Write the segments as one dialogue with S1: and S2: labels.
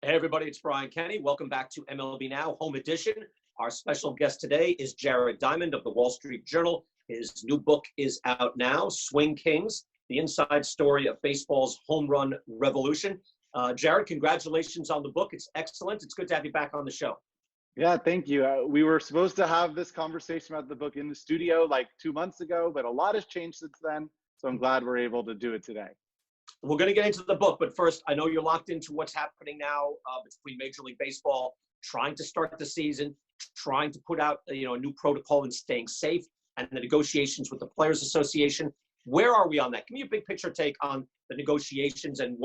S1: Hey everybody, it's Brian Kenny. Welcome back to MLB Now, Home Edition. Our special guest today is Jared Diamond of the Wall Street Journal. His new book is out now, Swing Kings, the inside story of baseball's home run revolution. Jared, congratulations on the book. It's excellent. It's good to have you back on the show.
S2: Yeah, thank you. We were supposed to have this conversation about the book in the studio like 2 months ago, but a lot has changed since then. So I'm glad we're able to do it today.
S1: We're going to get into the book, but first, I know you're locked into what's happening now between Major League Baseball, trying to start the season, trying to put out a new protocol and staying safe, and the negotiations with the Players Association. Where are we on that? Give me a big picture take on the negotiations and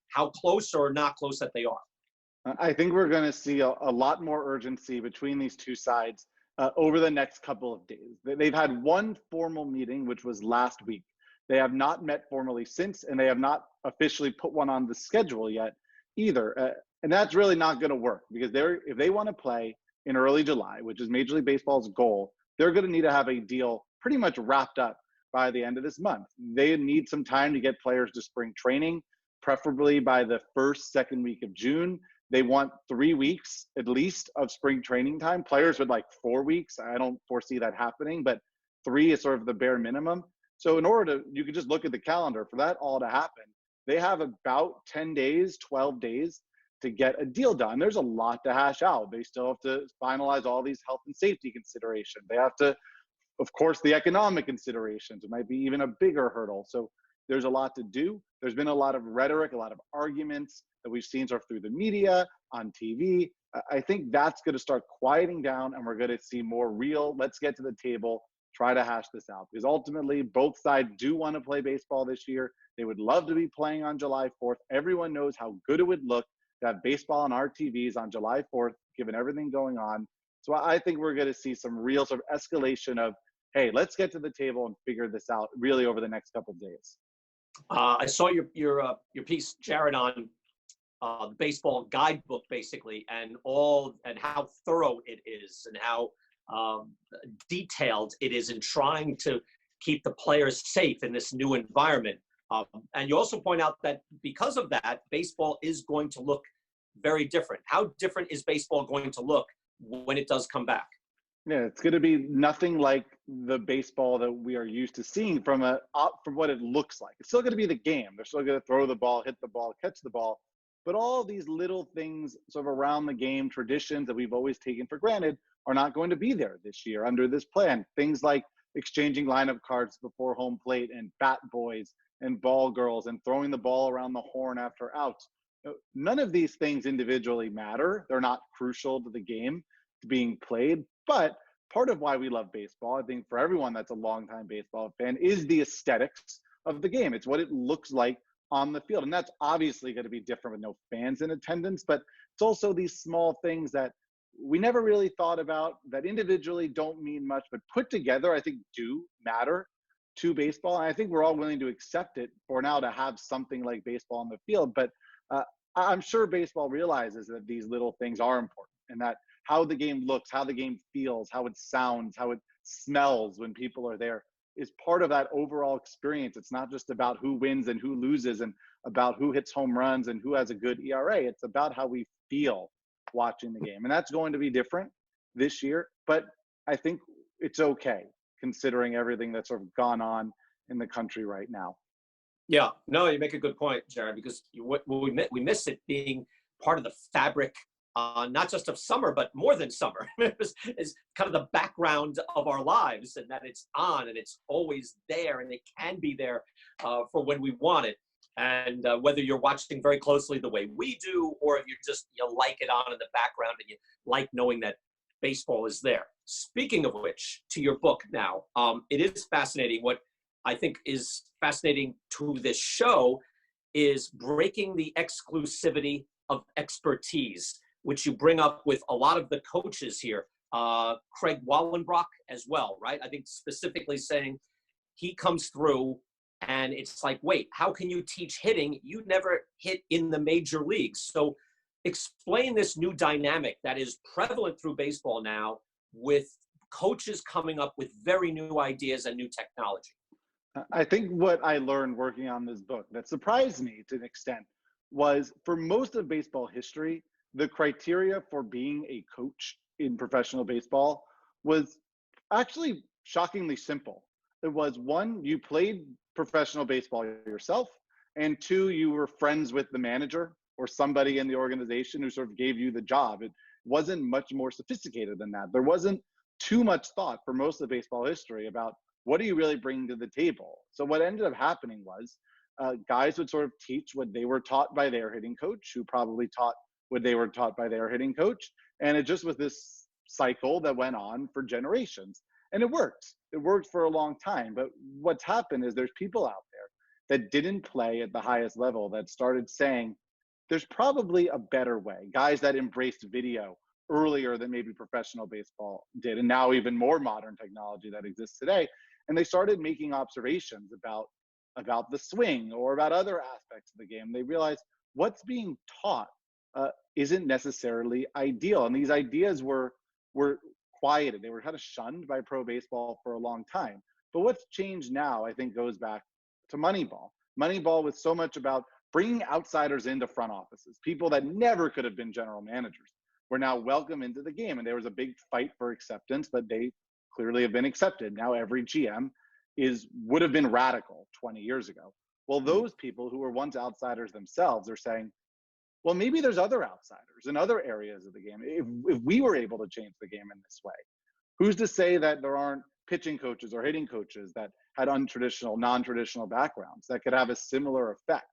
S1: how close or not close that they are.
S2: I think we're going to see a lot more urgency between these two sides over the next couple of days. They've had one formal meeting, which was last week. They have not met formally since, and they have not officially put one on the schedule yet either. And that's really not going to work because if they want to play in early July, which is Major League Baseball's goal, they're going to need to have a deal pretty much wrapped up by the end of this month. They need some time to get players to spring training, preferably by the second week of June. They want 3 weeks at least of spring training time. Players would like 4 weeks. I don't foresee that happening, but 3 is sort of the bare minimum. So you can just look at the calendar for that all to happen. They have about 10 days, 12 days to get a deal done. There's a lot to hash out. They still have to finalize all these health and safety considerations. They have to, of course, the economic considerations. It might be even a bigger hurdle. So there's a lot to do. There's been a lot of rhetoric, a lot of arguments that we've seen sort of through the media, on TV. I think that's going to start quieting down, and we're going to see more real, let's get to the table, try to hash this out. Because ultimately, both sides do want to play baseball this year. They would love to be playing on July 4th. Everyone knows how good it would look to have baseball on our TVs on July 4th, given everything going on. So I think we're going to see some real sort of escalation of, hey, let's get to the table and figure this out really over the next couple of days.
S1: I saw your piece, Jared, on the baseball guidebook, basically, and how thorough it is and how detailed it is in trying to keep the players safe in this new environment. And you also point out that because of that, baseball is going to look very different. How different is baseball going to look when it does come back?
S2: Yeah, it's going to be nothing like the baseball that we are used to seeing from what it looks like. It's still going to be the game. They're still going to throw the ball, hit the ball, catch the ball. But all these little things sort of around the game, traditions that we've always taken for granted, are not going to be there this year under this plan. Things like exchanging lineup cards before home plate and bat boys and ball girls and throwing the ball around the horn after outs. None of these things individually matter. They're not crucial to the game being played. But part of why we love baseball, I think for everyone that's a longtime baseball fan, is the aesthetics of the game. It's what it looks like on the field. And that's obviously going to be different with no fans in attendance. But it's also these small things that we never really thought about that individually don't mean much, but put together, I think, do matter to baseball. And I think we're all willing to accept it for now to have something like baseball on the field. But I'm sure baseball realizes that these little things are important and that how the game looks, how the game feels, how it sounds, how it smells when people are there is part of that overall experience. It's not just about who wins and who loses and about who hits home runs and who has a good ERA. It's about how we feel watching the game. And that's going to be different this year, but I think it's okay considering everything that's sort of gone on in the country right now.
S1: Yeah, no, you make a good point, Jared, because we miss it being part of the fabric, not just of summer, but more than summer. It's kind of the background of our lives, and that it's on and it's always there, and it can be there for when we want it. And whether you're watching very closely the way we do, or if you like it on in the background and you like knowing that baseball is there. Speaking of which, to your book now, it is fascinating. What I think is fascinating to this show is breaking the exclusivity of expertise, which you bring up with a lot of the coaches here. Craig Wallenbrock as well, right? I think specifically saying he comes through and it's like, wait, how can you teach hitting? You never hit in the major leagues. So explain this new dynamic that is prevalent through baseball now with coaches coming up with very new ideas and new technology.
S2: I think what I learned working on this book that surprised me to an extent was for most of baseball history, the criteria for being a coach in professional baseball was actually shockingly simple. It was one, you played professional baseball yourself, and two, you were friends with the manager or somebody in the organization who sort of gave you the job. It wasn't much more sophisticated than that. There wasn't too much thought for most of baseball history about what are you really bringing to the table. So what ended up happening was guys would sort of teach what they were taught by their hitting coach, who probably taught what they were taught by their hitting coach. And it just was this cycle that went on for generations. And it worked. It worked for a long time. But what's happened is there's people out there that didn't play at the highest level that started saying, there's probably a better way. Guys that embraced video earlier than maybe professional baseball did, and now even more modern technology that exists today. And they started making observations about the swing or about other aspects of the game. They realized what's being taught isn't necessarily ideal. And these ideas were quieted. They were kind of shunned by pro baseball for a long time. But what's changed now, I think, goes back to Moneyball. Moneyball was so much about bringing outsiders into front offices, people that never could have been general managers were now welcome into the game. And there was a big fight for acceptance, but they clearly have been accepted. Now every GM would have been radical 20 years ago. Well, those people who were once outsiders themselves are saying, well, maybe there's other outsiders in other areas of the game. If we were able to change the game in this way, who's to say that there aren't pitching coaches or hitting coaches that had untraditional, non-traditional backgrounds that could have a similar effect?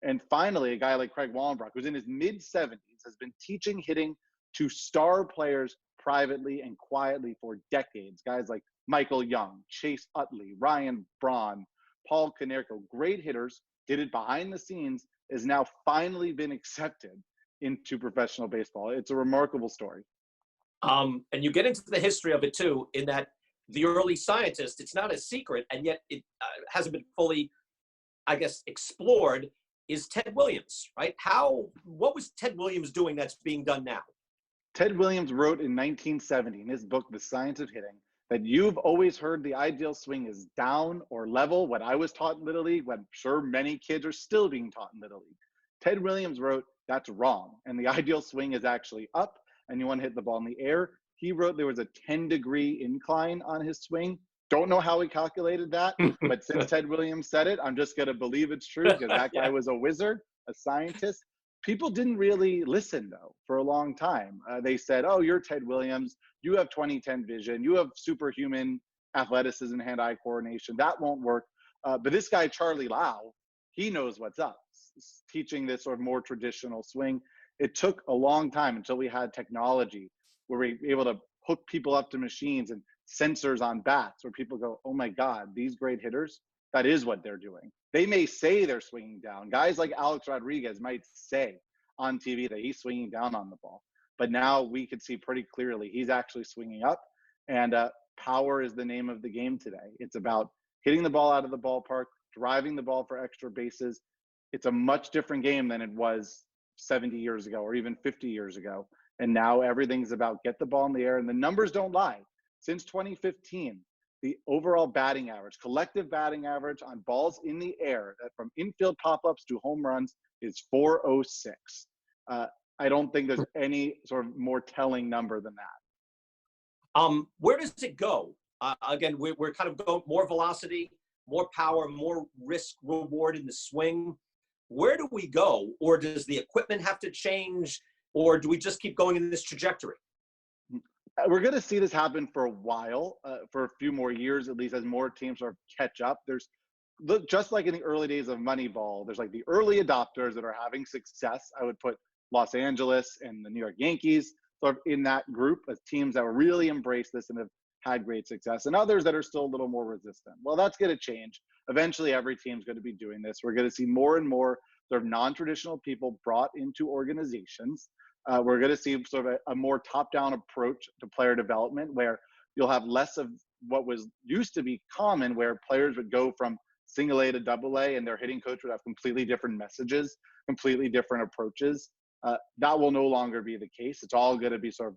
S2: And finally, a guy like Craig Wallenbrock, who's in his mid-70s, has been teaching hitting to star players privately and quietly for decades. Guys like Michael Young, Chase Utley, Ryan Braun, Paul Konerko, great hitters, did it behind the scenes, is now finally been accepted into professional baseball. It's a remarkable story.
S1: And you get into the history of it too, in that the early scientist, it's not a secret, and yet it hasn't been fully, I guess, explored, is Ted Williams, right? What was Ted Williams doing that's being done now?
S2: Ted Williams wrote in 1970 in his book, The Science of Hitting, that you've always heard the ideal swing is down or level, what I was taught in Little League, what I'm sure many kids are still being taught in Little League. Ted Williams wrote, that's wrong. And the ideal swing is actually up, and you want to hit the ball in the air. He wrote there was a 10-degree incline on his swing. Don't know how he calculated that, but since Ted Williams said it, I'm just going to believe it's true because that guy was a wizard, a scientist. People didn't really listen, though, for a long time. They said, oh, you're Ted Williams. You have 20/10 vision. You have superhuman athleticism, hand-eye coordination. That won't work. But this guy, Charlie Lau, he knows what's up, teaching this sort of more traditional swing. It took a long time until we had technology where we were able to hook people up to machines and sensors on bats where people go, oh, my God, these great hitters, that is what they're doing. They may say they're swinging down. Guys like Alex Rodriguez might say on TV that he's swinging down on the ball. But now we could see pretty clearly he's actually swinging up. And power is the name of the game today. It's about hitting the ball out of the ballpark, driving the ball for extra bases. It's a much different game than it was 70 years ago or even 50 years ago. And now everything's about get the ball in the air. And the numbers don't lie. Since 2015, the overall batting average, collective batting average on balls in the air, that from infield pop-ups to home runs, is 406. I don't think there's any sort of more telling number than that.
S1: Where does it go? Again, we're kind of going more velocity, more power, more risk reward in the swing. Where do we go? Or does the equipment have to change? Or do we just keep going in this trajectory?
S2: We're going to see this happen for a while, for a few more years, at least, as more teams sort of catch up. Just like in the early days of Moneyball, there's like the early adopters that are having success. I would put Los Angeles and the New York Yankees sort of in that group as teams that really embrace this and have had great success, and others that are still a little more resistant. Well, that's going to change. Eventually, every team's going to be doing this. We're going to see more and more sort of non-traditional people brought into organizations. We're going to see sort of a more top-down approach to player development where you'll have less of what was used to be common, where players would go from single A to double A and their hitting coach would have completely different messages, completely different approaches. That will no longer be the case. It's all going to be sort of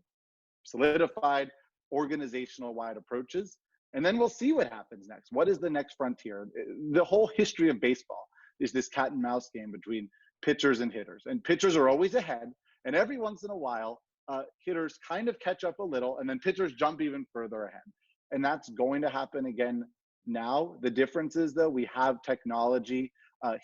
S2: solidified, organizational-wide approaches. And then we'll see what happens next. What is the next frontier? The whole history of baseball is this cat and mouse game between pitchers and hitters. And pitchers are always ahead. And every once in a while, hitters kind of catch up a little, and then pitchers jump even further ahead. And that's going to happen again now. The difference is, though, we have technology.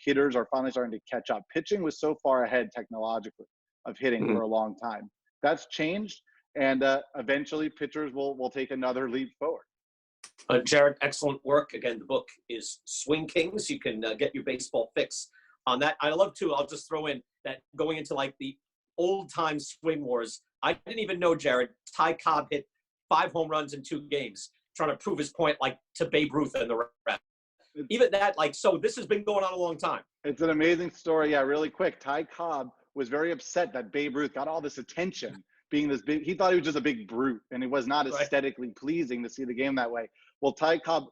S2: Hitters are finally starting to catch up. Pitching was so far ahead technologically of hitting for a long time. That's changed, and eventually pitchers will take another leap forward.
S1: Jared, excellent work. Again, the book is Swing Kings. You can get your baseball fix on that. I love, too, I'll just throw in that going into like the old-time swing wars, I didn't even know, Jared, Ty Cobb hit 5 home runs in 2 games, trying to prove his point like to Babe Ruth and the rest. Even that, like, so this has been going on a long time.
S2: It's an amazing story. Yeah, really quick. Ty Cobb was very upset that Babe Ruth got all this attention being this big. He thought he was just a big brute, and it was not aesthetically pleasing to see the game that way. Well, Ty Cobb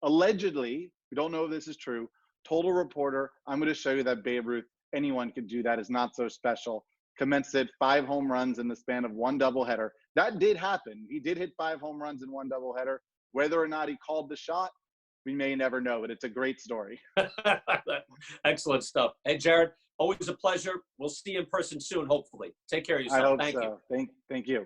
S2: allegedly, we don't know if this is true, told a reporter, I'm going to show you that Babe Ruth, anyone could do that, is not so special. Commenced it 5 home runs in the span of 1 doubleheader. That did happen. He did hit 5 home runs in 1 doubleheader. Whether or not he called the shot, we may never know, but it's a great story.
S1: Excellent stuff. Hey, Jared, always a pleasure. We'll see you in person soon, hopefully. Take care of yourself.
S2: I hope
S1: Thank
S2: so.
S1: you.
S2: Thank you.